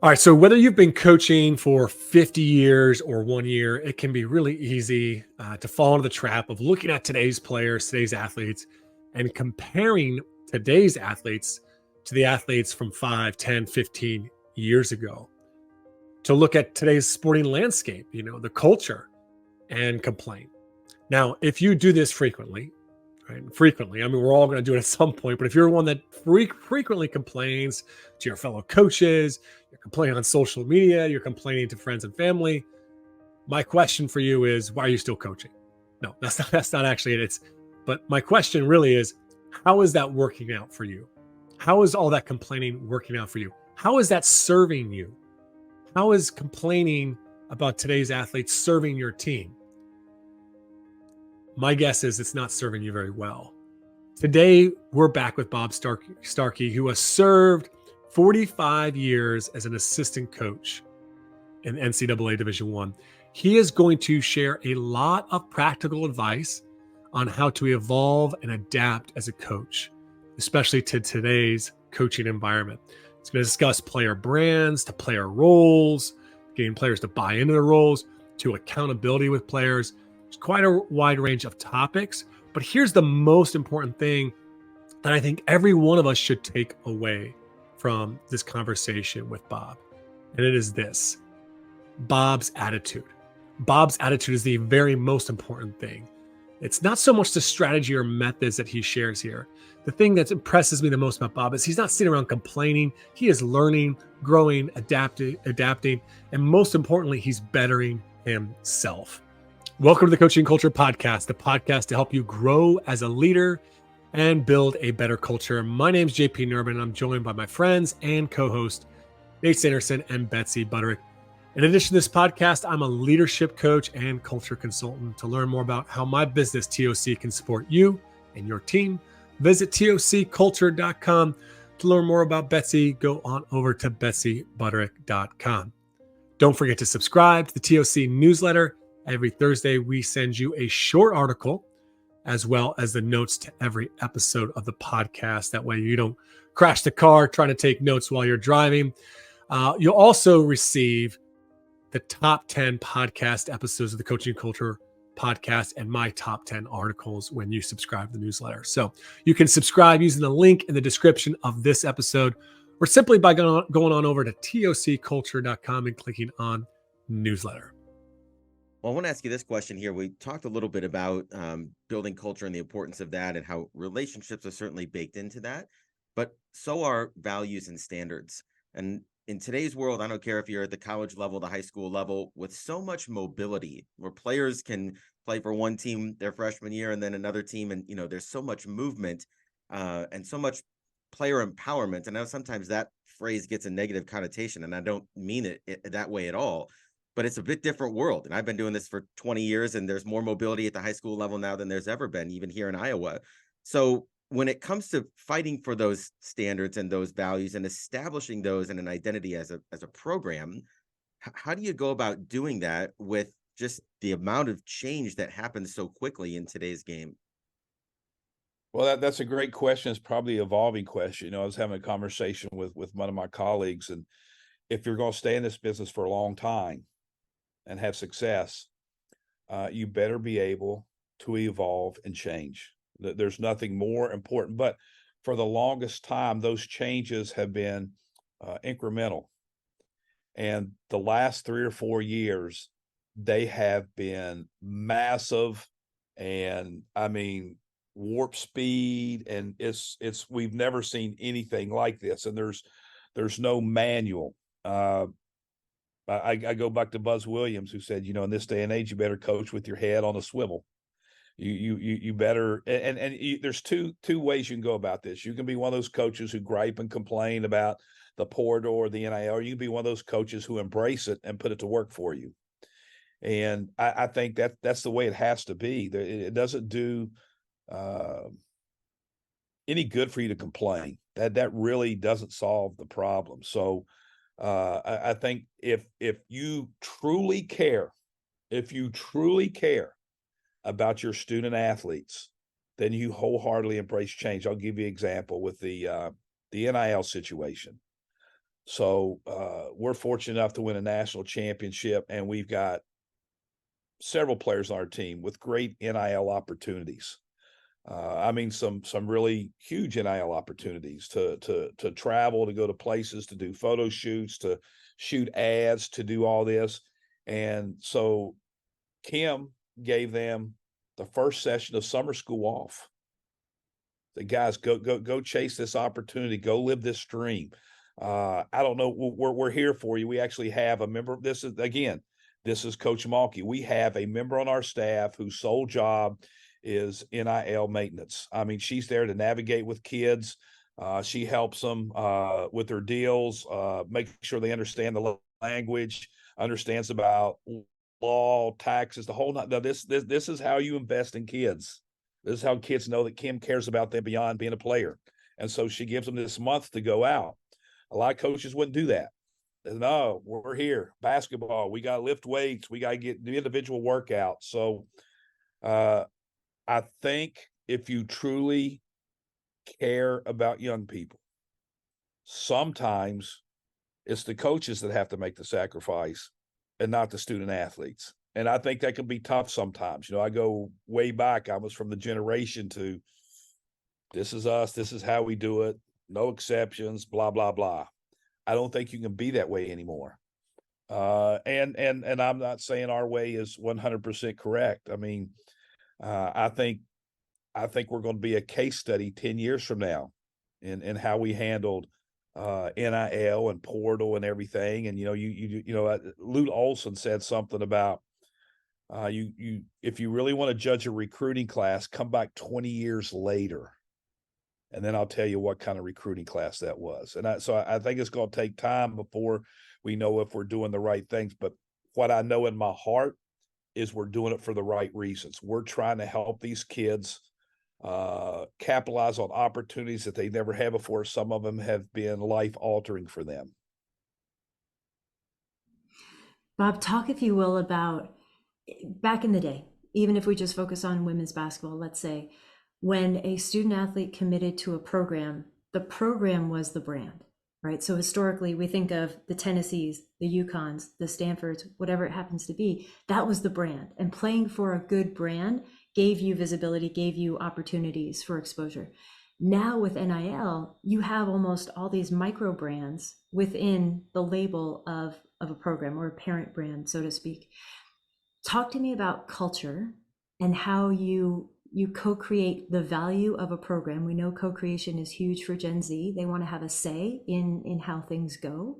All right. So whether you've been coaching for 50 years or 1 year, it can be really easy to fall into the trap of looking at today's players, today's athletes, and comparing today's athletes to the athletes from 5, 10, 15 years ago. To look at today's sporting landscape, the culture, and complain. Now, if you do this frequently, right? Frequently, I mean, we're all going to do it at some point, but if you're one that frequently complains to your fellow coaches, you're complaining on social media, you're complaining to friends and family, my question for you is, why are you still coaching? No, that's not actually it. But my question really is, how is that working out for you? How is all that complaining working out for you? How is that serving you? How is complaining about today's athletes serving your team? My guess is it's not serving you very well. Today, we're back with Bob Starkey, who has served 45 years as an assistant coach in NCAA Division I. He is going to share a lot of practical advice on how to evolve and adapt as a coach, especially to today's coaching environment. It's going to discuss player brands, to player roles, getting players to buy into their roles, to accountability with players. There's quite a wide range of topics. But here's the most important thing that I think every one of us should take away from this conversation with Bob. And it is this: Bob's attitude. Bob's attitude is the very most important thing. It's not so much the strategy or methods that he shares here. The thing that impresses me the most about Bob is he's not sitting around complaining. He is learning, growing, adapting, and most importantly, he's bettering himself. Welcome to the Coaching Culture Podcast, the podcast to help you grow as a leader and build a better culture. My name is JP Nurbin, and I'm joined by my friends and co-host Nate Sanderson and Betsy Butterick. In addition to this podcast, I'm a leadership coach and culture consultant. To learn more about how my business, TOC, can support you and your team, visit tocculture.com. To learn more about Betsy, go on over to betsybutterick.com. Don't forget to subscribe to the TOC newsletter. Every Thursday, we send you a short article as well as the notes to every episode of the podcast. That way you don't crash the car trying to take notes while you're driving. You'll also receive the top 10 podcast episodes of the Coaching Culture Podcast and my top 10 articles when you subscribe to the newsletter. So you can subscribe using the link in the description of this episode, or simply by going on over to tocculture.com and clicking on newsletter. Well, I want to ask you this question here. We talked a little bit about building culture and the importance of that, and how relationships are certainly baked into that, but so are values and standards. And in today's world, I don't care if you're at the college level, the high school level, with so much mobility where players can play for one team their freshman year and then another team. And, there's so much movement and so much player empowerment. And I know sometimes that phrase gets a negative connotation, and I don't mean it that way at all. But it's a bit different world. And I've been doing this for 20 years, and there's more mobility at the high school level now than there's ever been, even here in Iowa. So when it comes to fighting for those standards and those values and establishing those in an identity as a program, how do you go about doing that with just the amount of change that happens so quickly in today's game? Well, that's a great question. It's probably an evolving question. I was having a conversation with one of my colleagues, and if you're going to stay in this business for a long time and have success, you better be able to evolve and change. There's nothing more important. But for the longest time, those changes have been incremental. And the last 3 or 4 years, they have been massive, and I mean warp speed. And it's we've never seen anything like this. And there's no manual. I go back to Buzz Williams, who said, in this day and age, you better coach with your head on a swivel. You better, and there's two ways you can go about this. You can be one of those coaches who gripe and complain about the portal or the NIL, or you can be one of those coaches who embrace it and put it to work for you. And I think that's the way it has to be. It doesn't do any good for you to complain. That really doesn't solve the problem. So I think if you truly care, about your student athletes, then you wholeheartedly embrace change. I'll give you an example with the NIL situation. So we're fortunate enough to win a national championship, and we've got several players on our team with great NIL opportunities. I mean, some really huge NIL opportunities to travel, to go to places, to do photo shoots, to shoot ads, to do all this. And so Kim gave them the first session of summer school off. The guys, go chase this opportunity, go live this dream. I don't know. We're here for you. We actually have a member. This is Coach Malky. We have a member on our staff whose sole job is NIL maintenance. I mean, she's there to navigate with kids. She helps them with their deals, make sure they understand the language, understands about law, taxes, the whole lot. Now, this is how you invest in kids. This is how kids know that Kim cares about them beyond being a player. And so she gives them this month to go out. A lot of coaches wouldn't do that. No, we're here. Basketball, we got to lift weights. We got to get the individual workouts. So I think if you truly care about young people, sometimes it's the coaches that have to make the sacrifice and not the student athletes. And I think that can be tough sometimes. I go way back. I was from the generation to this is us. This is how we do it. No exceptions, blah, blah, blah. I don't think you can be that way anymore. And I'm not saying our way is 100% correct. I mean, I think we're going to be a case study 10 years from now in how we handled NIL and portal and everything. And, Lute Olson said something about if you really want to judge a recruiting class, come back 20 years later. And then I'll tell you what kind of recruiting class that was. And so I think it's going to take time before we know if we're doing the right things. But what I know in my heart is we're doing it for the right reasons. We're trying to help these kids capitalize on opportunities that they never had before. Some of them have been life-altering for them. Bob, talk, if you will, about back in the day, even if we just focus on women's basketball, let's say, when a student athlete committed to a program, the program was the brand, right? So historically, we think of the Tennessees, the UConns, the Stanfords, whatever it happens to be, that was the brand. And playing for a good brand gave you visibility, gave you opportunities for exposure. Now with NIL, you have almost all these micro brands within the label of a program or a parent brand, so to speak. Talk to me about culture and how you co-create the value of a program. We know co-creation is huge for Gen Z. They want to have a say in how things go.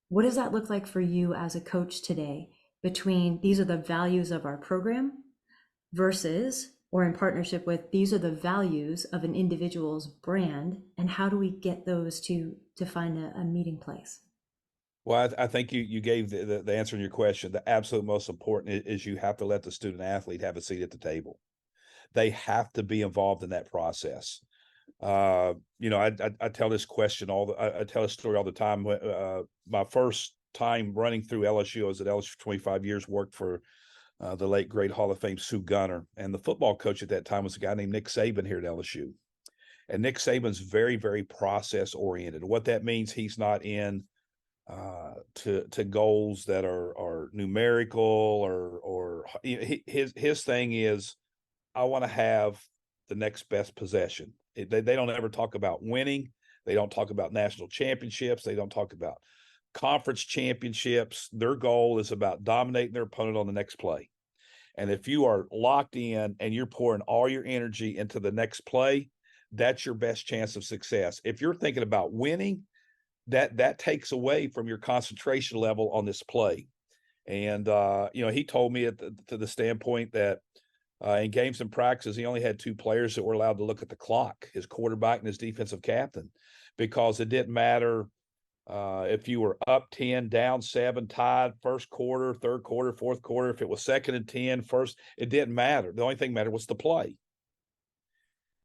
What does that look like for you as a coach today between these are the values of our program versus, or in partnership with, these are the values of an individual's brand, and how do we get those to find a meeting place? Well, I think you gave the answer in your question. The absolute most important is you have to let the student athlete have a seat at the table. They have to be involved in that process. I tell this question I tell this story all the time. My first time running through LSU, I was at LSU for 25 years, worked for the late great Hall of Fame Sue Gunner, and the football coach at that time was a guy named Nick Saban here at LSU. And Nick Saban's very, very process oriented. What that means, he's not in to goals that are numerical or his thing is, I want to have the next best possession. They don't ever talk about winning. They don't talk about national championships. They don't talk about conference championships. Their goal is about dominating their opponent on the next play. And if you are locked in and you're pouring all your energy into the next play, that's your best chance of success. If you're thinking about winning, that takes away from your concentration level on this play. And, he told me to the standpoint that in games and practices, he only had two players that were allowed to look at the clock, his quarterback and his defensive captain, because it didn't matter if you were up 10, down 7, tied, first quarter, third quarter, fourth quarter, if it was second and 10, first, it didn't matter. The only thing that mattered was the play.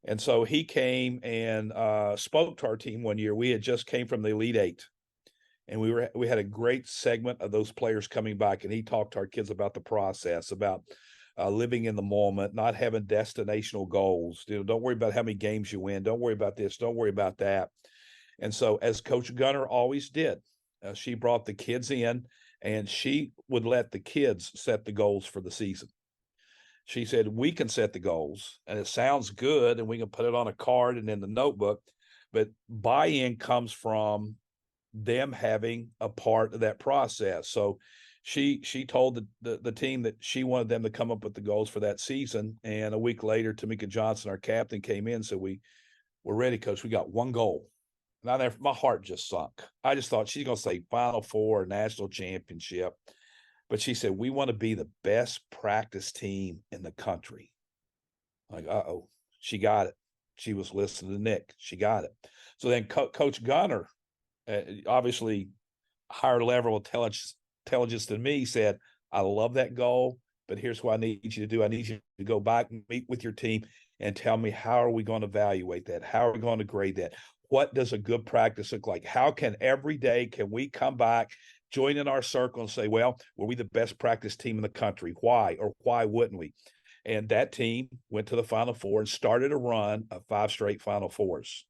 And so he came and spoke to our team one year. We had just came from the Elite Eight, and we had a great segment of those players coming back, and he talked to our kids about the process, about living in the moment, not having destinational goals. Don't worry about how many games you win. Don't worry about this. Don't worry about that. And so, as Coach Gunner always did, she brought the kids in, and she would let the kids set the goals for the season. She said, we can set the goals, and it sounds good, and we can put it on a card and in the notebook, but buy-in comes from them having a part of that process. So she told the team that she wanted them to come up with the goals for that season. And a week later, Tamika Johnson, our captain, came in and said, we're ready, Coach. We got one goal. And my heart just sunk. I just thought she's going to say Final Four, national championship. But she said, we want to be the best practice team in the country. Like, uh-oh, she got it. She was listening to Nick. She got it. So then Coach Gunner, obviously higher level intelligence than me, said, I love that goal, but here's what I need you to do. I need you to go back and meet with your team and tell me, how are we going to evaluate that? How are we going to grade that? What does a good practice look like? How can every day can we come back, join in our circle and say, well, were we the best practice team in the country? Why or why wouldn't we? And that team went to the Final Four and started a run of 5 straight Final Fours.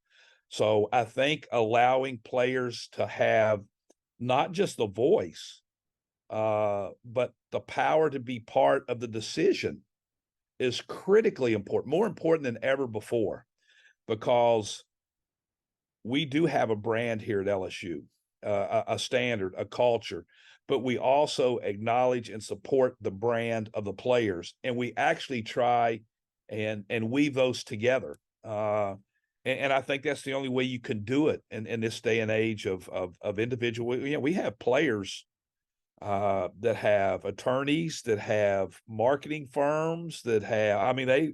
So I think allowing players to have not just the voice, but the power to be part of the decision is critically important, more important than ever before, because we do have a brand here at LSU, a standard, a culture, but we also acknowledge and support the brand of the players, and we actually try and weave those together. And I think that's the only way you can do it in this day and age of individual. You know, we have players that have attorneys, that have marketing firms, that have, I mean, they,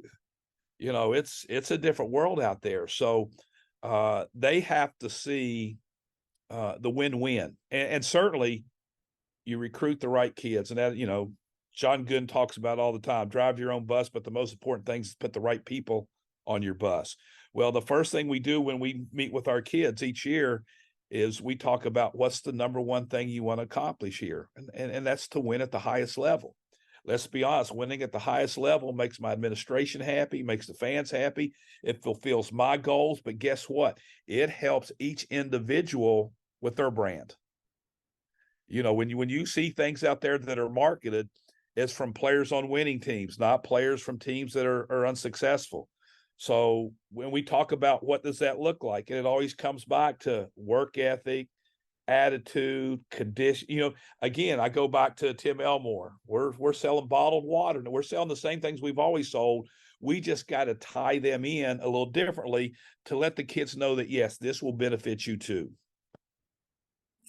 you know, it's a different world out there. So they have to see the win-win, and certainly you recruit the right kids, and that, you know, John Gooden talks about all the time, drive your own bus, but the most important thing is put the right people on your bus. Well, the first thing we do when we meet with our kids each year is we talk about what's the number one thing you want to accomplish here. And that's to win at the highest level. Let's be honest, winning at the highest level makes my administration happy, makes the fans happy. It fulfills my goals, but guess what? It helps each individual with their brand. You know, when you see things out there that are marketed, it's from players on winning teams, not players from teams that are unsuccessful. So when we talk about what does that look like, and it always comes back to work ethic, attitude, condition. You know, again, I go back to Tim Elmore. We're selling bottled water, and we're selling the same things we've always sold. We just got to tie them in a little differently to let the kids know that, yes, this will benefit you too.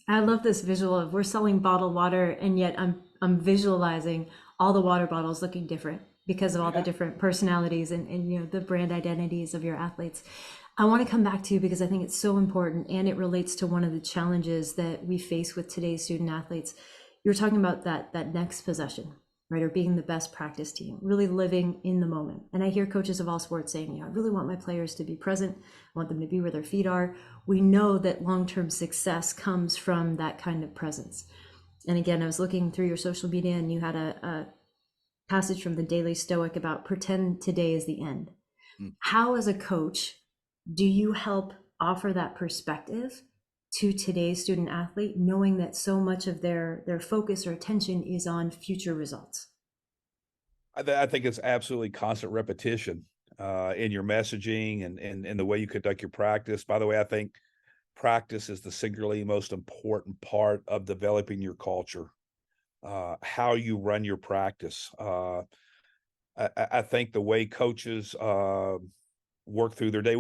I love this visual of we're selling bottled water, and yet I'm visualizing all the water bottles looking different because of all the different personalities and you know, the brand identities of your athletes. I want to come back to, because I think it's so important, and it relates to one of the challenges that we face with today's student athletes. You're talking about that next possession, right? Or being the best practice team, really living in the moment. And I hear coaches of all sports saying, you know, I really want my players to be present. I want them to be where their feet are. We know that long-term success comes from that kind of presence. And again, I was looking through your social media, and you had a passage from the Daily Stoic about pretend today is the end. How, as a coach, do you help offer that perspective to today's student athlete, knowing that so much of their focus or attention is on future results? I think it's absolutely constant repetition in your messaging and the way you conduct your practice. By the way, I think practice is the singularly most important part of developing your culture, how you run your practice. I think the way coaches work through their day.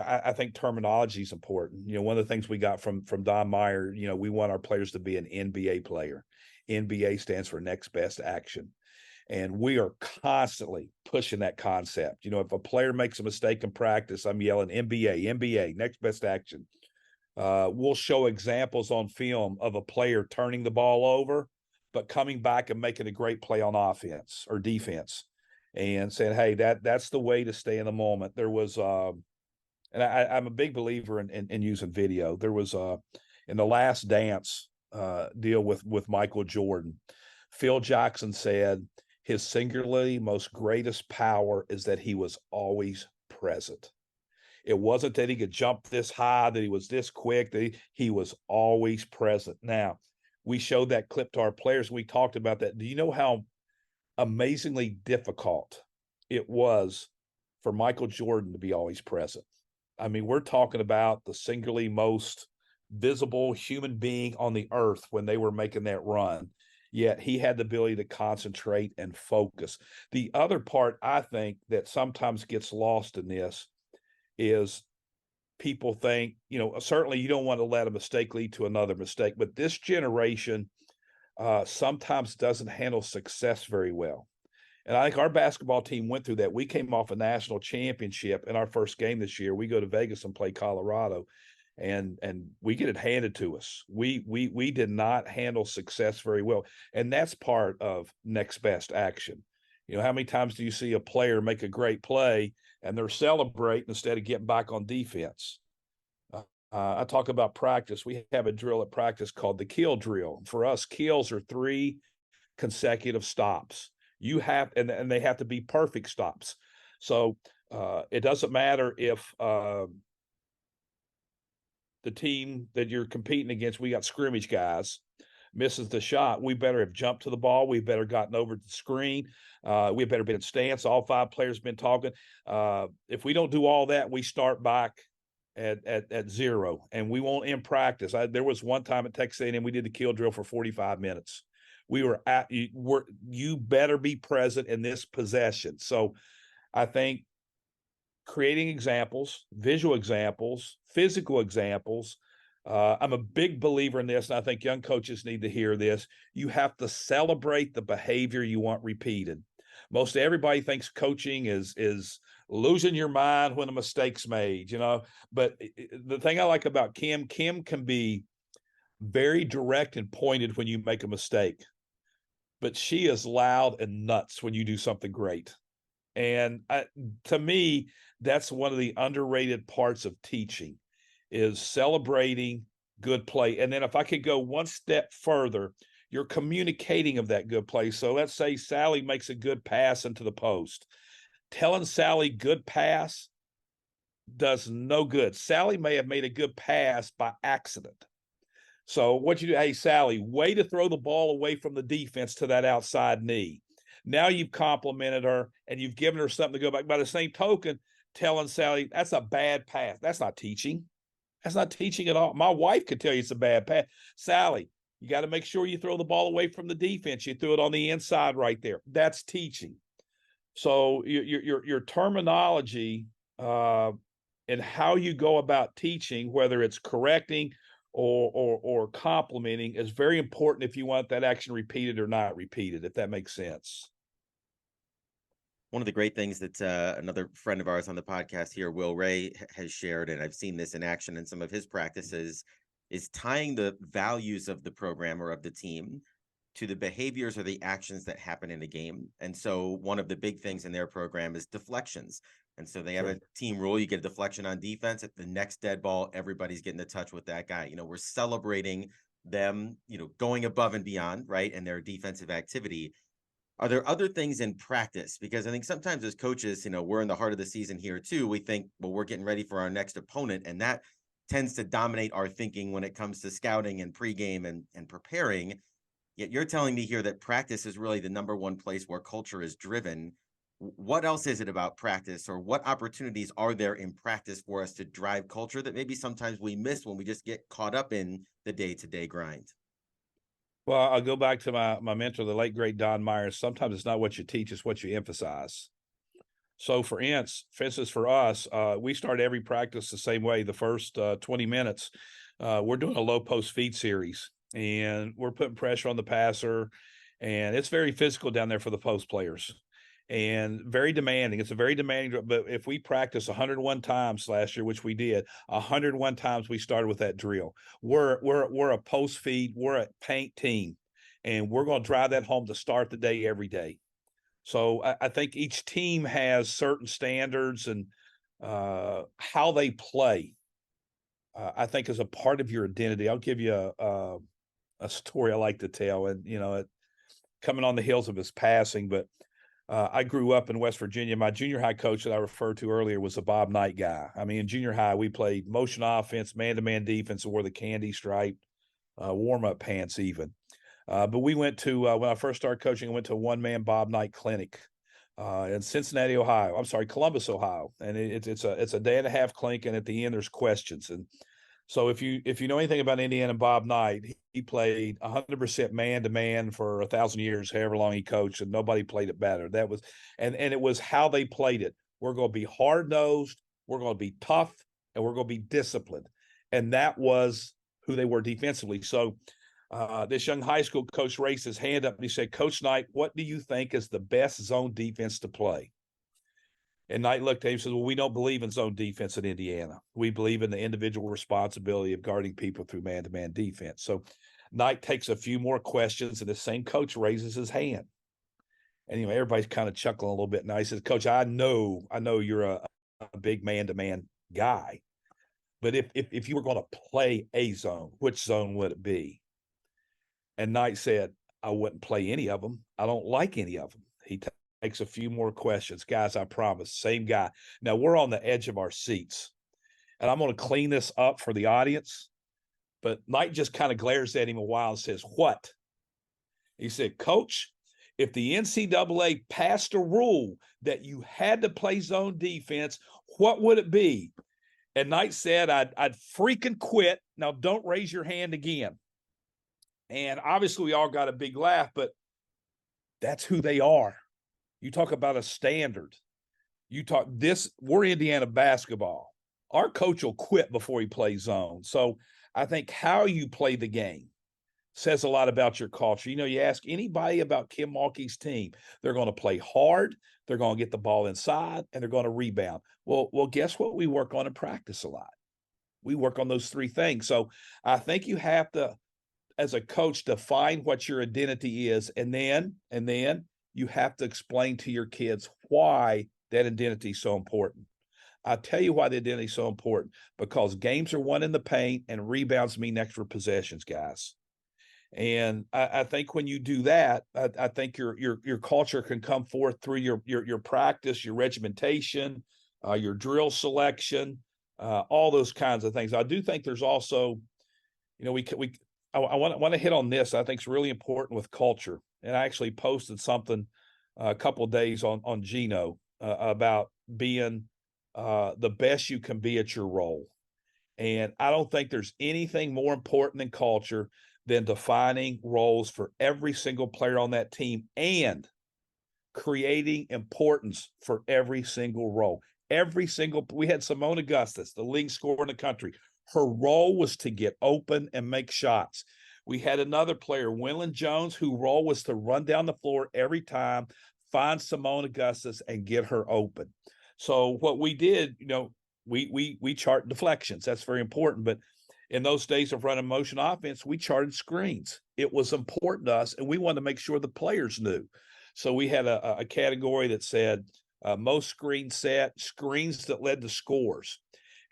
I think terminology is important. You know, one of the things we got from Don Meyer, you know, we want our players to be an NBA player. NBA stands for next best action. And we are constantly pushing that concept. You know, if a player makes a mistake in practice, I'm yelling NBA, next best action. We'll show examples on film of a player turning the ball over, but coming back and making a great play on offense or defense, and saying, hey, that's the way to stay in the moment. There was, and I'm a big believer in using video. There was in The Last Dance deal with Michael Jordan, Phil Jackson said his singularly most greatest power is that he was always present. It wasn't that he could jump this high, that he was this quick, that he was always present. Now, we showed that clip to our players. We talked about that. Do you know how amazingly difficult it was for Michael Jordan to be always present? I mean, we're talking about the singularly most visible human being on the earth when they were making that run. Yet he had the ability to concentrate and focus. The other part I think that sometimes gets lost in this is people think, certainly you don't want to let a mistake lead to another mistake, but this generation sometimes doesn't handle success very well. And I think our basketball team went through that. We came off a national championship in our first game this year. We go to Vegas and play Colorado, and we get it handed to us. We did not handle success very well, and that's part of next best action. How many times do you see a player make a great play and they're celebrating instead of getting back on defense? I talk about practice. We have a drill at practice called the kill drill. For us, kills are 3 consecutive stops. You have, and they have to be perfect stops. So it doesn't matter if the team that you're competing against, we got scrimmage guys, misses the shot. We better have jumped to the ball. We better gotten over to the screen. We better been in stance. All 5 players been talking. If we don't do all that, we start back at 0, and we won't in practice. There was one time at Texas A&M we did the kill drill for 45 minutes. We were you better be present in this possession. So I think creating examples, visual examples, physical examples. I'm a big believer in this, and I think young coaches need to hear this. You have to celebrate the behavior you want repeated. Most everybody thinks coaching is losing your mind when a mistake's made, But the thing I like about Kim can be very direct and pointed when you make a mistake, but she is loud and nuts when you do something great. And to me, that's one of the underrated parts of teaching, is celebrating good play. And then if I could go one step further, you're communicating of that good play. So let's say Sally makes a good pass into the post. Telling Sally good pass does no good. Sally may have made a good pass by accident. So what you do, hey, Sally, way to throw the ball away from the defense to that outside knee. Now you've complimented her and you've given her something to go back. By the same token, telling Sally, that's a bad pass. That's not teaching. That's not teaching at all. My wife could tell you it's a bad pass. Sally, you got to make sure you throw the ball away from the defense. You threw it on the inside right there. That's teaching. So your terminology and how you go about teaching, whether it's correcting or complimenting, is very important if you want that action repeated or not repeated, if that makes sense. One of the great things that another friend of ours on the podcast here, Will Ray, has shared, and I've seen this in action in some of his practices, is tying the values of the program or of the team to the behaviors or the actions that happen in a game. And so one of the big things in their program is deflections. And so they have a team rule. You get a deflection on defense. At the next dead ball, everybody's getting in touch with that guy. We're celebrating them, going above and beyond, right, and their defensive activity. Are there other things in practice? Because I think sometimes as coaches, we're in the heart of the season here too. We think, well, we're getting ready for our next opponent. And that tends to dominate our thinking when it comes to scouting and pregame and preparing. Yet you're telling me here that practice is really the number one place where culture is driven. What else is it about practice, or what opportunities are there in practice for us to drive culture that maybe sometimes we miss when we just get caught up in the day-to-day grind? Well, I'll go back to my mentor, the late, great Don Myers. Sometimes it's not what you teach, it's what you emphasize. So for instance, for us, we start every practice the same way. The first 20 minutes, we're doing a low post feed series, and we're putting pressure on the passer, and it's very physical down there for the post players and very demanding. It's a very demanding, but if we practice 101 times last year, which we did, 101 times we started with that drill. We're a post feed, we're a paint team, and we're going to drive that home to start the day every day. So I think each team has certain standards, and how they play, I think, is a part of your identity. I'll give you a story I like to tell, and coming on the heels of his passing, but I grew up in West Virginia. My junior high coach that I referred to earlier was a Bob Knight guy. I mean, in junior high, we played motion offense, man-to-man defense, and wore the candy stripe warm-up pants even. But we went to, when I first started coaching, I went to a one-man Bob Knight clinic in Cincinnati, Ohio. I'm sorry, Columbus, Ohio. And it's a day and a half clinic, and at the end, there's questions. And so if you know anything about Indiana and Bob Knight, he played 100% man-to-man for 1,000 years, however long he coached, and nobody played it better. That was, and it was how they played it. We're going to be hard-nosed, we're going to be tough, and we're going to be disciplined. And that was who they were defensively. So this young high school coach raised his hand up and he said, Coach Knight, what do you think is the best zone defense to play? And Knight looked at him and said, well, we don't believe in zone defense in Indiana. We believe in the individual responsibility of guarding people through man-to-man defense. So Knight takes a few more questions, and the same coach raises his hand. Anyway, everybody's kind of chuckling a little bit. Now he says, Coach, I know you're a big man-to-man guy, but if you were going to play a zone, which zone would it be? And Knight said, I wouldn't play any of them. I don't like any of them. He takes a few more questions. Guys, I promise, same guy. Now, we're on the edge of our seats, and I'm going to clean this up for the audience. But Knight just kind of glares at him a while and says, what? He said, Coach, if the NCAA passed a rule that you had to play zone defense, what would it be? And Knight said, I'd freaking quit. Now, don't raise your hand again. And obviously, we all got a big laugh, but that's who they are. You talk about a standard. We're Indiana basketball. Our coach will quit before he plays zone. So I think how you play the game says a lot about your culture. You know, you ask anybody about Kim Mulkey's team, they're going to play hard, they're going to get the ball inside, and they're going to rebound. Well, guess what we work on in practice a lot? We work on those three things. So I think you have to, as a coach, define what your identity is, and then you have to explain to your kids why that identity is so important. I'll tell you why the identity is so important, because games are won in the paint and rebounds mean extra possessions, guys. And I think when you do that, I think your culture can come forth through your practice, your regimentation, your drill selection, all those kinds of things. I do think there's also, you know, I want to hit on this. I think it's really important with culture. And I actually posted something a couple of days on Gino about being the best you can be at your role. And I don't think there's anything more important than culture than defining roles for every single player on that team and creating importance for every single role. We had Simone Augustus, the leading scorer in the country. Her role was to get open and make shots. We had another player, Winland Jones, whose role was to run down the floor every time, find Simone Augustus, and get her open. So what we did, you know, we chart deflections. That's very important. But in those days of running motion offense, we charted screens. It was important to us, and we wanted to make sure the players knew. So we had a category that said most screens set, screens that led to scores.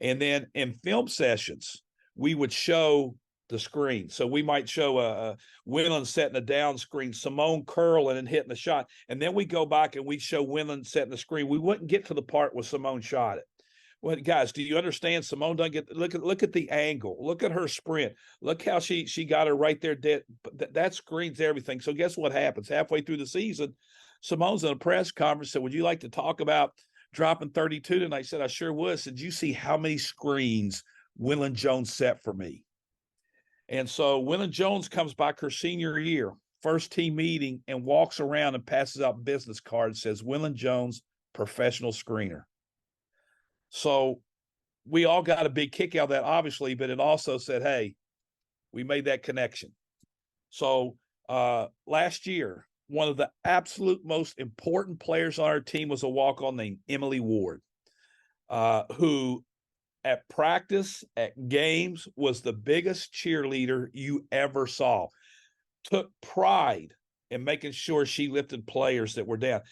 And then in film sessions, we would show the screen. So we might show Winland setting a down screen, Simone curling and hitting the shot. And then we go back and we show Winland setting the screen. We wouldn't get to the part where Simone shot it. Well, guys, do you understand? Simone doesn't get, look at the angle. Look at her sprint. Look how she got her right there. That screens everything. So guess what happens? Halfway through the season, Simone's in a press conference, said, would you like to talk about dropping 32 tonight? I said, I sure would. I said, you see how many screens Winland Jones set for me? And so Winland Jones comes back her senior year, first team meeting, and walks around and passes out business cards, says Winland Jones, professional screener. So we all got a big kick out of that, obviously, but it also said, hey, we made that connection. So last year, one of the absolute most important players on our team was a walk-on named Emily Ward, who at practice, at games, was the biggest cheerleader you ever saw. Took pride in making sure she lifted players that were down.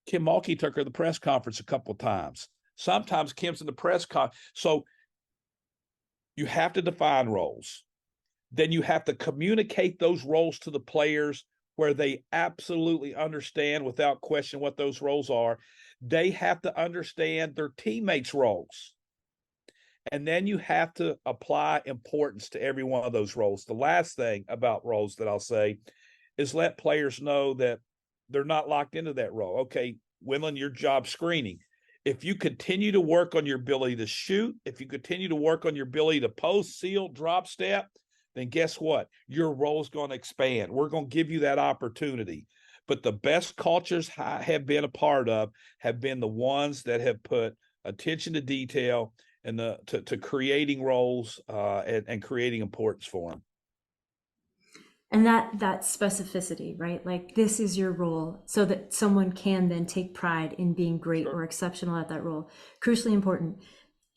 Kim Mulkey took her to the press conference a couple of times. Sometimes Kim's in the press conference. So you have to define roles. Then you have to communicate those roles to the players where they absolutely understand without question what those roles are. They have to understand their teammates' roles. And then you have to apply importance to every one of those roles. The last thing about roles that I'll say is let players know that they're not locked into that role. Okay, Winland, your job screening. If you continue to work on your ability to shoot, if you continue to work on your ability to post, seal, drop step, then guess what? Your role is going to expand. We're going to give you that opportunity. But the best cultures I have been a part of have been the ones that have put attention to detail and to creating roles and creating importance for them. And that specificity, right? Like, this is your role, so that someone can then take pride in being great Sure. or exceptional at that role. Crucially important.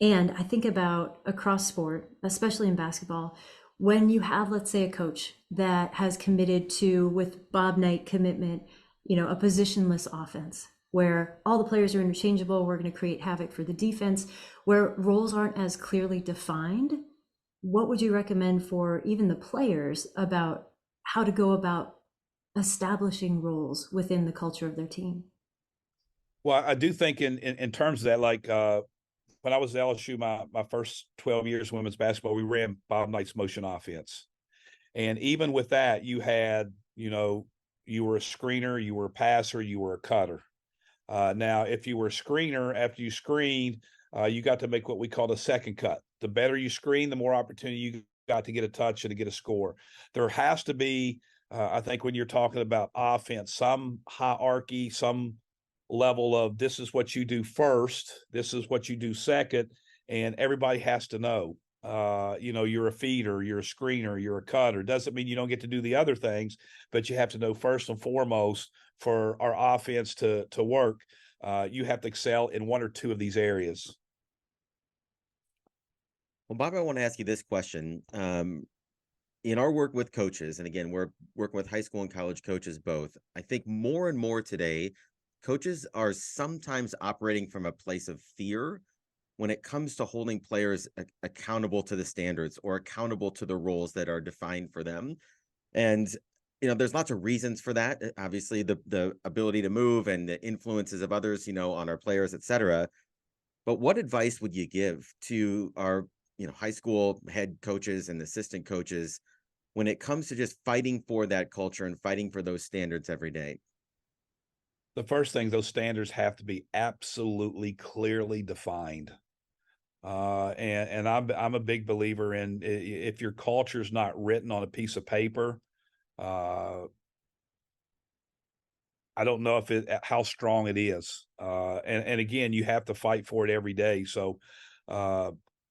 And I think about across sport, especially in basketball, when you have, let's say, a coach that has committed to, with Bob Knight commitment, a positionless offense where all the players are interchangeable, we're going to create havoc for the defense, where roles aren't as clearly defined. What would you recommend for even the players about how to go about establishing roles within the culture of their team? Well, I do think in terms of that, like when I was at LSU, my first 12 years of women's basketball, we ran Bob Knight's motion offense. And even with that, you had, you were a screener, you were a passer, you were a cutter. Now, if you were a screener, after you screened, you got to make what we call a second cut. The better you screen, the more opportunity you got to get a touch and to get a score. There has to be, I think, when you're talking about offense, some hierarchy, some level of this is what you do first, this is what you do second, and everybody has to know. You're a feeder, you're a screener, you're a cutter. Doesn't mean you don't get to do the other things, but you have to know first and foremost for our offense to work. You have to excel in one or two of these areas. Well, Bob, I want to ask you this question. In our work with coaches, and again, we're working with high school and college coaches both, I think more and more today, coaches are sometimes operating from a place of fear when it comes to holding players accountable to the standards or accountable to the roles that are defined for them. And, there's lots of reasons for that. Obviously, the ability to move and the influences of others, on our players, et cetera. But what advice would you give to our, high school head coaches and assistant coaches when it comes to just fighting for that culture and fighting for those standards every day? The first thing, those standards have to be absolutely clearly defined. And I'm a big believer in, if your culture is not written on a piece of paper, I don't know how strong it is. And again, you have to fight for it every day. So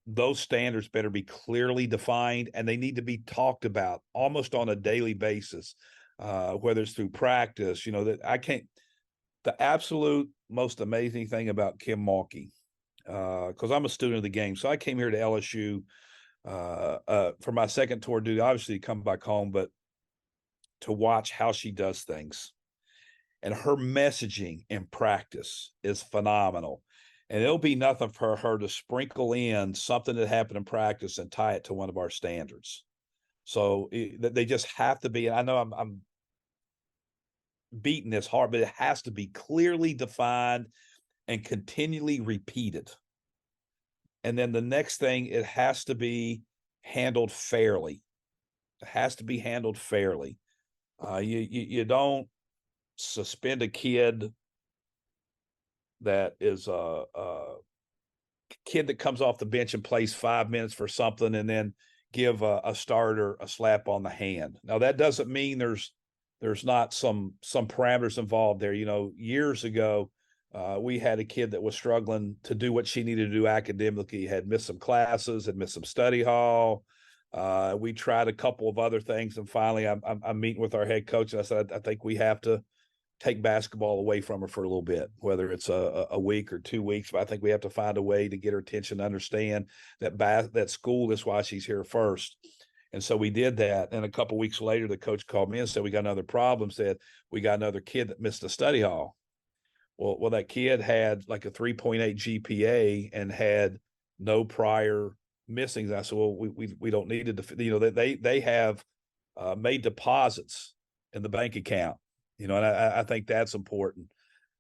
those standards better be clearly defined, and they need to be talked about almost on a daily basis, whether it's through practice. The absolute most amazing thing about Kim Mulkey, because I'm a student of the game. So I came here to LSU for my second tour of duty, obviously to come back home, but to watch how she does things. And her messaging in practice is phenomenal. And it'll be nothing for her to sprinkle in something that happened in practice and tie it to one of our standards. So they just have to be, and I know I'm beating this hard, but it has to be clearly defined and continually repeated. And then the next thing, it has to be handled fairly. It has to be handled fairly. You don't suspend a kid that is a kid that comes off the bench and plays 5 minutes for something and then give a starter a slap on the hand. Now, that doesn't mean there's not some parameters involved there. Years ago, we had a kid that was struggling to do what she needed to do academically, had missed some classes, had missed some study hall. We tried a couple of other things, and finally I'm meeting with our head coach, and I said, I think we have to take basketball away from her for a little bit, whether it's a week or 2 weeks. But I think we have to find a way to get her attention, to understand that school is why she's here first. And so we did that. And a couple of weeks later, the coach called me and said, we got another problem, said, we got another kid that missed a study hall. Well, that kid had like a 3.8 GPA and had no prior missings. I said, well, we don't need to, they have made deposits in the bank account, and I think that's important.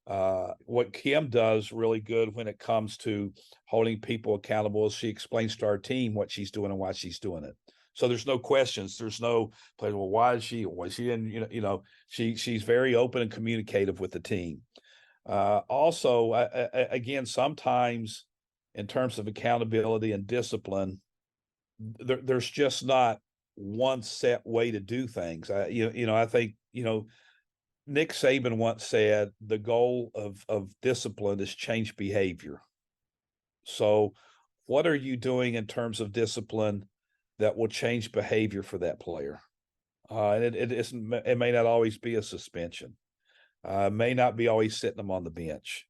What Kim does really good when it comes to holding people accountable is she explains to our team what she's doing and why she's doing it. So there's no questions. There's no, well, why is she? Why she didn't? She's very open and communicative with the team. Also, again, sometimes in terms of accountability and discipline, there's just not one set way to do things. I think Nick Saban once said the goal of discipline is change behavior. So what are you doing in terms of discipline that will change behavior for that player? And it may not always be a suspension. May not be always sitting them on the bench.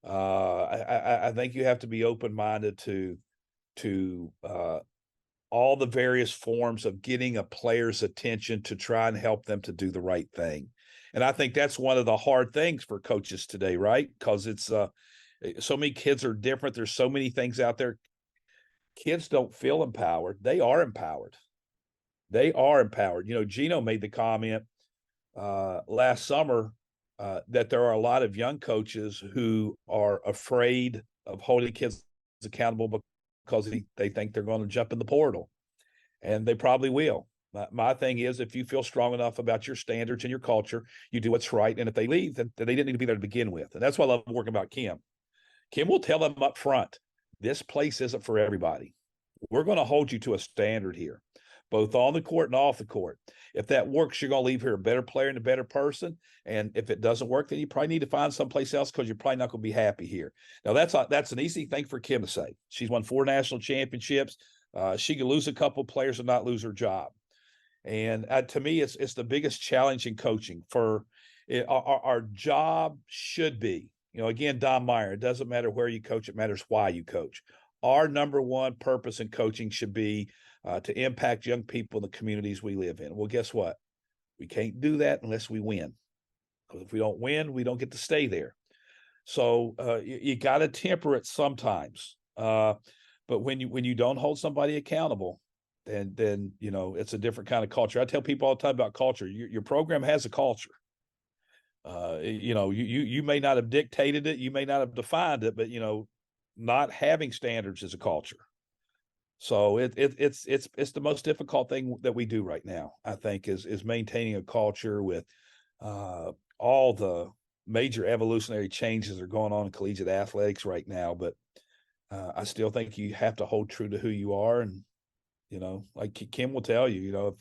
I think you have to be open-minded to all the various forms of getting a player's attention to try and help them to do the right thing. And I think that's one of the hard things for coaches today, right? Because it's so many kids are different. There's so many things out there. Kids don't feel empowered. They are empowered. They are empowered. Gino made the comment last summer that there are a lot of young coaches who are afraid of holding kids accountable because they think they're going to jump in the portal, and they probably will. My thing is, if you feel strong enough about your standards and your culture, you do what's right. And if they leave, then they didn't need to be there to begin with. And that's why I love working about Kim. Kim will tell them up front, this place isn't for everybody. We're going to hold you to a standard here, both on the court and off the court. If that works, you're going to leave here a better player and a better person. And if it doesn't work, then you probably need to find someplace else because you're probably not going to be happy here. Now, that's an easy thing for Kim to say. She's won 4 national championships. She could lose a couple of players and not lose her job. And to me, it's the biggest challenge in coaching. Our job should be, again, Don Meyer, it doesn't matter where you coach, it matters why you coach. Our number one purpose in coaching should be to impact young people in the communities we live in. Well, guess what? We can't do that unless we win. Because if we don't win, we don't get to stay there. So you got to temper it sometimes. But when you don't hold somebody accountable, then it's a different kind of culture. I tell people all the time about culture. Your program has a culture. You may not have dictated it, you may not have defined it, but not having standards is a culture. So it's the most difficult thing that we do right now, I think, is maintaining a culture with all the major evolutionary changes that are going on in collegiate athletics right now. But I still think you have to hold true to who you are. And like Kim will tell you,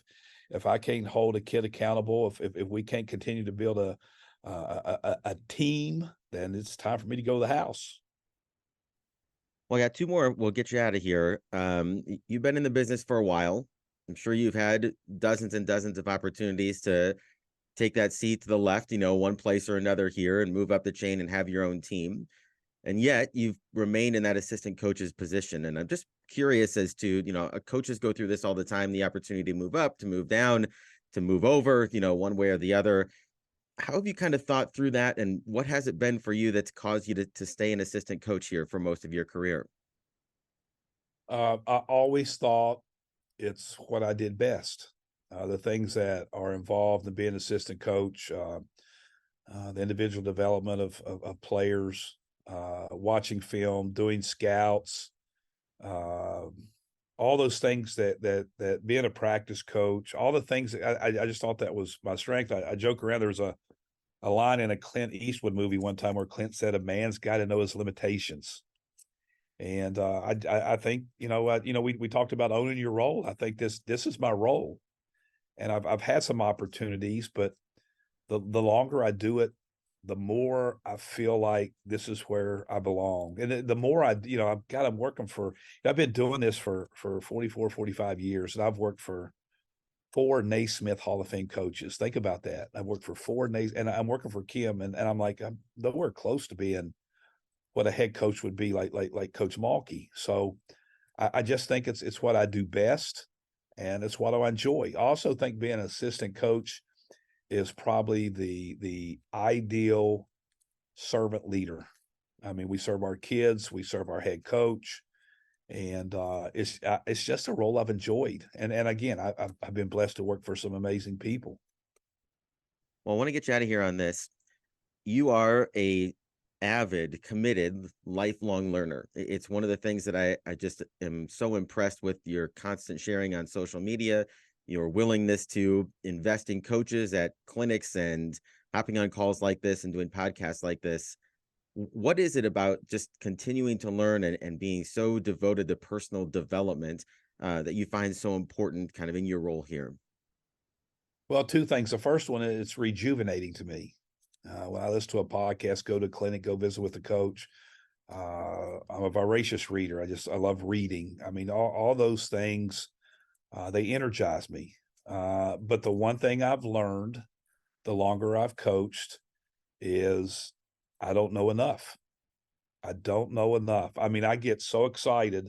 if I can't hold a kid accountable, if we can't continue to build a team, then it's time for me to go to the house. Well, I got 2 more. We'll get you out of here. You've been in the business for a while. I'm sure you've had dozens and dozens of opportunities to take that seat to the left, one place or another here, and move up the chain and have your own team. And yet you've remained in that assistant coach's position. And I'm just curious as to, coaches go through this all the time, the opportunity to move up, to move down, to move over, one way or the other. How have you kind of thought through that? And what has it been for you that's caused you to stay an assistant coach here for most of your career? I always thought it's what I did best. The things that are involved in being an assistant coach, the individual development of players, watching film, doing scouts, all those things that being a practice coach, all the things that I just thought that was my strength. I joke around. There was a line in a Clint Eastwood movie one time where Clint said, "A man's got to know his limitations." And I think we talked about owning your role. I think this is my role, and I've had some opportunities, but the longer I do it, the more I feel like this is where I belong. And the more I'm working I've been doing this for 44, 45 years, and I've worked for 4 Naismith Hall of Fame coaches. Think about that. I've worked for 4 and I'm working for Kim, and I'm like, I'm nowhere close to being what a head coach would be like Coach Malky. So I just think it's what I do best, and it's what I enjoy. I also think being an assistant coach is probably the ideal servant leader. I mean, we serve our kids, we serve our head coach, and it's just a role I've enjoyed. And again, I've been blessed to work for some amazing people. Well, I want to get you out of here on this. You are a avid, committed, lifelong learner. It's one of the things that I just am so impressed with your constant sharing on social media, your willingness to invest in coaches at clinics and hopping on calls like this and doing podcasts like this. What is it about just continuing to learn and being so devoted to personal development that you find so important kind of in your role here? Well, two things. The first one is it's rejuvenating to me. When I listen to a podcast, go to a clinic, go visit with the coach. I'm a voracious reader. I love reading. I mean, all those things, they energize me. But the one thing I've learned the longer I've coached is I don't know enough. I don't know enough. I mean, I get so excited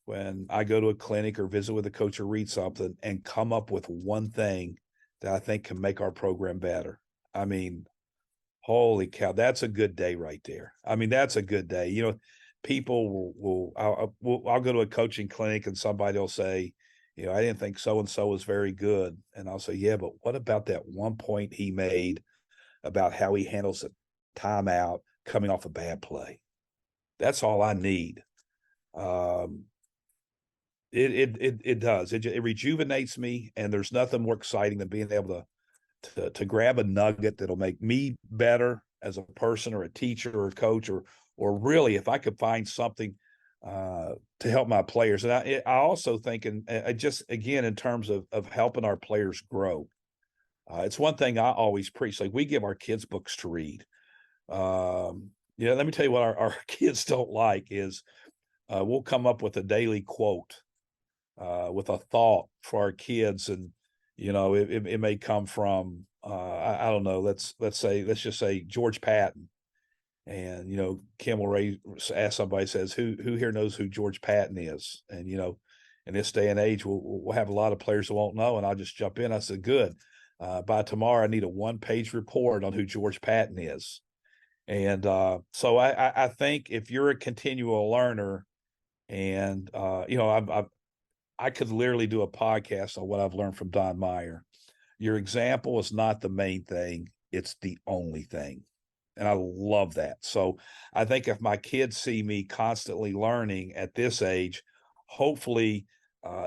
when I go to a clinic or visit with a coach or read something and come up with one thing that I think can make our program better. I mean, holy cow, that's a good day right there. I mean, that's a good day. You know, people I'll go to a coaching clinic and somebody will say, you know, I didn't think so and so was very good. And I'll say, yeah, but what about that one point he made about how he handles a timeout coming off a bad play? That's all I need. It does. It rejuvenates me, and there's nothing more exciting than being able to grab a nugget that'll make me better as a person or a teacher or a coach or really if I could find something to help my players. And I also think, and just again in terms of helping our players grow, it's one thing I always preach. Like we give our kids books to read. Let me tell you what our kids don't like is we'll come up with a daily quote with a thought for our kids, and it may come from I don't know. Let's just say George Patton, and Kim will ask somebody, says who here knows who George Patton is, and in this day and age we'll have a lot of players who won't know, and I'll just jump in. I said, good. By tomorrow, I need a 1-page report on who George Patton is, and so I think if you're a continual learner, and I could literally do a podcast on what I've learned from Don Meyer. Your example is not the main thing. It's the only thing. And I love that. So I think if my kids see me constantly learning at this age, hopefully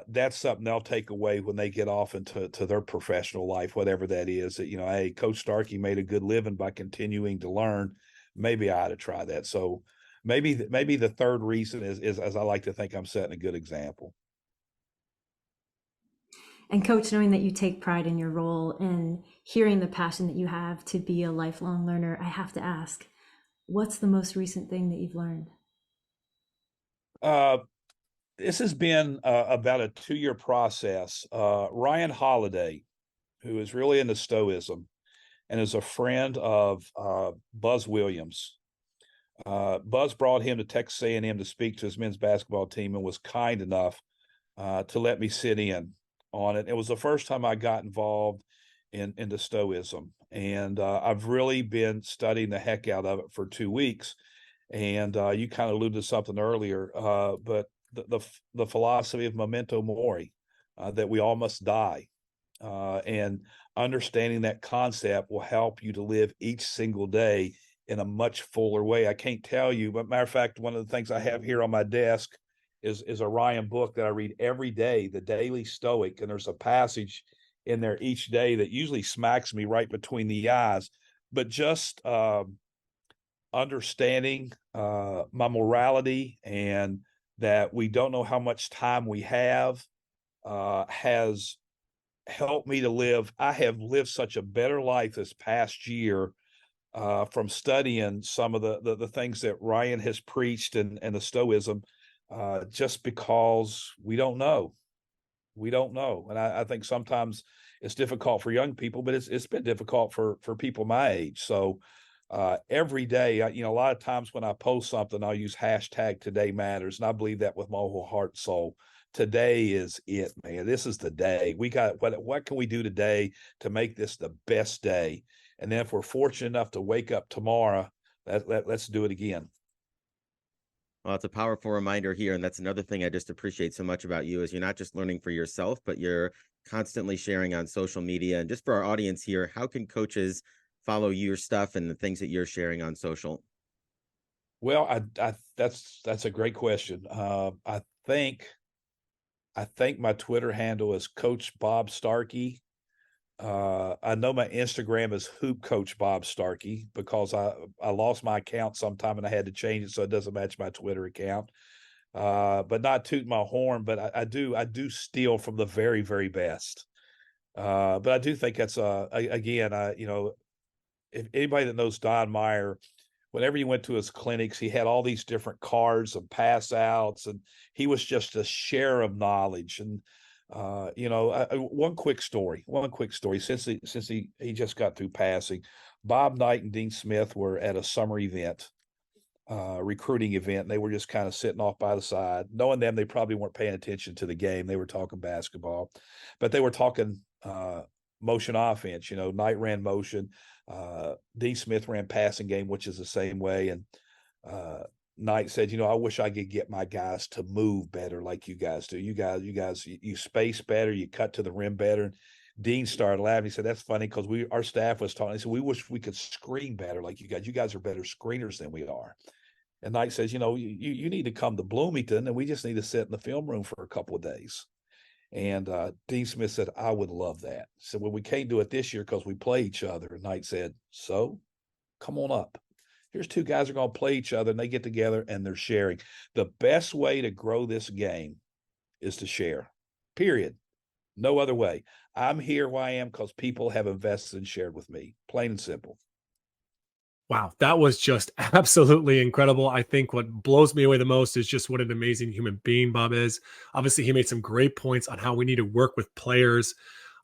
that's something they'll take away when they get off into their professional life, whatever that is. That, hey, Coach Starkey made a good living by continuing to learn. Maybe I ought to try that. So maybe the third reason is as I like to think I'm setting a good example. And Coach, knowing that you take pride in your role and hearing the passion that you have to be a lifelong learner, I have to ask, what's the most recent thing that you've learned? This has been about a 2-year process. Ryan Holiday, who is really into Stoicism and is a friend of Buzz Williams. Buzz brought him to Texas A&M to speak to his men's basketball team and was kind enough to let me sit in on it. It was the first time I got involved in the Stoicism, and I've really been studying the heck out of it for 2 weeks. And you kind of alluded to something earlier, but the philosophy of memento mori, that we all must die, and understanding that concept will help you to live each single day in a much fuller way. I can't tell you, but matter of fact, one of the things I have here on my desk is a Ryan book that I read every day, the Daily Stoic, and there's a passage in there each day that usually smacks me right between the eyes. But just understanding my morality and that we don't know how much time we have has helped me to live. I have lived such a better life this past year from studying some of the things that Ryan has preached and the Stoicism, just because we don't know. We don't know. And I think sometimes it's difficult for young people, but it's been difficult for people my age. So every day, a lot of times when I post something, I'll use hashtag Today Matters. And I believe that with my whole heart and soul. Today is it, man. This is the day. We got what can we do today to make this the best day? And then if we're fortunate enough to wake up tomorrow, let's do it again. Well, it's a powerful reminder here. And that's another thing I just appreciate so much about you is you're not just learning for yourself, but you're constantly sharing on social media. And just for our audience here, how can coaches follow your stuff and the things that you're sharing on social? Well, that's a great question. I think my Twitter handle is Coach Bob Starkey. I know my Instagram is Hoop Coach Bob Starkey because I lost my account sometime and I had to change it so it doesn't match my Twitter account. But not toot my horn, but I do steal from the very, very best. But I do think that's again, if anybody that knows Don Meyer, whenever you went to his clinics, he had all these different cards and pass outs, and he was just a share of knowledge. And one quick story. Since he just got through passing, Bob Knight and Dean Smith were at a summer event, recruiting event. And they were just kind of sitting off by the side. Knowing them, they probably weren't paying attention to the game. They were talking basketball, but they were talking motion offense. Knight ran motion. Dean Smith ran passing game, which is the same way. And Knight said, I wish I could get my guys to move better like you guys do. You guys, you space better, you cut to the rim better. And Dean started laughing. He said, that's funny because our staff was talking. He said, we wish we could screen better like you guys. You guys are better screeners than we are. And Knight says, you need to come to Bloomington and we just need to sit in the film room for a couple of days. And Dean Smith said, I would love that. So we can't do it this year because we play each other. And Knight said, so come on up. Here's two guys who are going to play each other and they get together and they're sharing. The best way to grow this game is to share, period. No other way. I'm here where I am because people have invested and shared with me, plain and simple. Wow, that was just absolutely incredible. I think what blows me away the most is just what an amazing human being Bob is. Obviously, he made some great points on how we need to work with players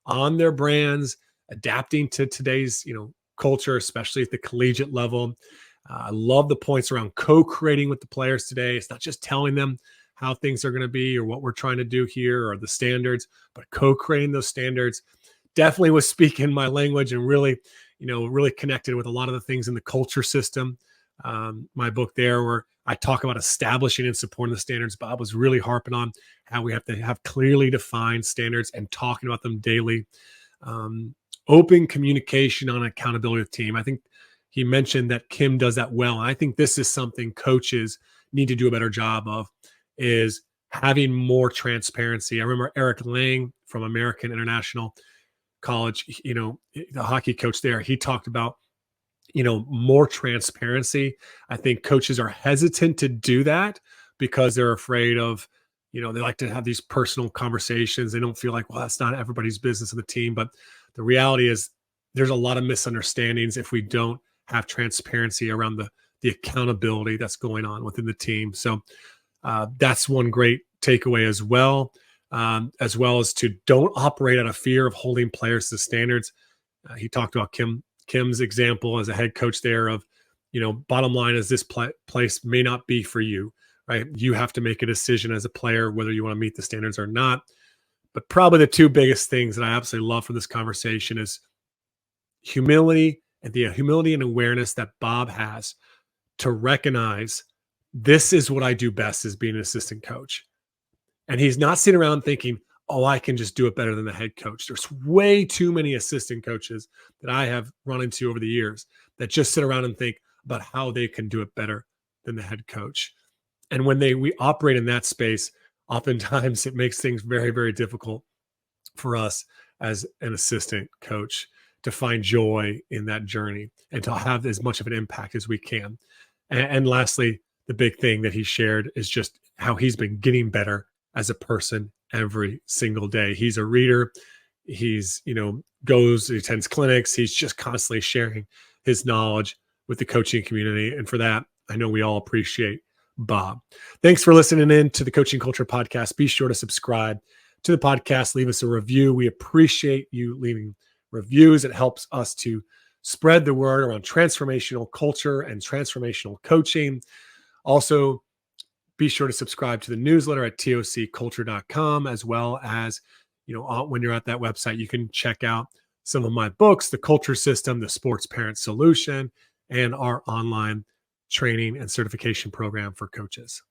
on their brands, adapting to today's, culture, especially at the collegiate level. I love the points around co-creating with the players today. It's not just telling them how things are going to be or what we're trying to do here or the standards, but co-creating those standards. Definitely was speaking my language and really connected with a lot of the things in the culture system. My book there where I talk about establishing and supporting the standards. Bob was really harping on how we have to have clearly defined standards and talking about them daily. Open communication on accountability with the team. I think he mentioned that Kim does that well. And I think this is something coaches need to do a better job of, is having more transparency. I remember Eric Lang from American International College, the hockey coach there, he talked about, more transparency. I think coaches are hesitant to do that because they're afraid of, they like to have these personal conversations. They don't feel like, well, that's not everybody's business of the team. But the reality is there's a lot of misunderstandings if we don't have transparency around the accountability that's going on within the team. So that's one great takeaway as well as to don't operate out of fear of holding players to standards. He talked about Kim's example as a head coach there of, bottom line is this place may not be for you, right? You have to make a decision as a player whether you want to meet the standards or not. But probably the two biggest things that I absolutely love from this conversation is humility and the humility and awareness that Bob has to recognize this is what I do best as being an assistant coach. And he's not sitting around thinking, oh, I can just do it better than the head coach. There's way too many assistant coaches that I have run into over the years that just sit around and think about how they can do it better than the head coach. And when we operate in that space, oftentimes it makes things very, very difficult for us as an assistant coach to find joy in that journey and to have as much of an impact as we can. And lastly, the big thing that he shared is just how he's been getting better as a person every single day. He's a reader. He's, he attends clinics. He's just constantly sharing his knowledge with the coaching community. And for that, I know we all appreciate Bob. Thanks for listening in to the Coaching Culture Podcast. Be sure to subscribe to the podcast. Leave us a review. We appreciate you leaving reviews. It helps us to spread the word around transformational culture and transformational coaching. Also, be sure to subscribe to the newsletter at tocculture.com, as well as, when you're at that website, you can check out some of my books, The Culture System, The Sports Parent Solution, and our online training and certification program for coaches.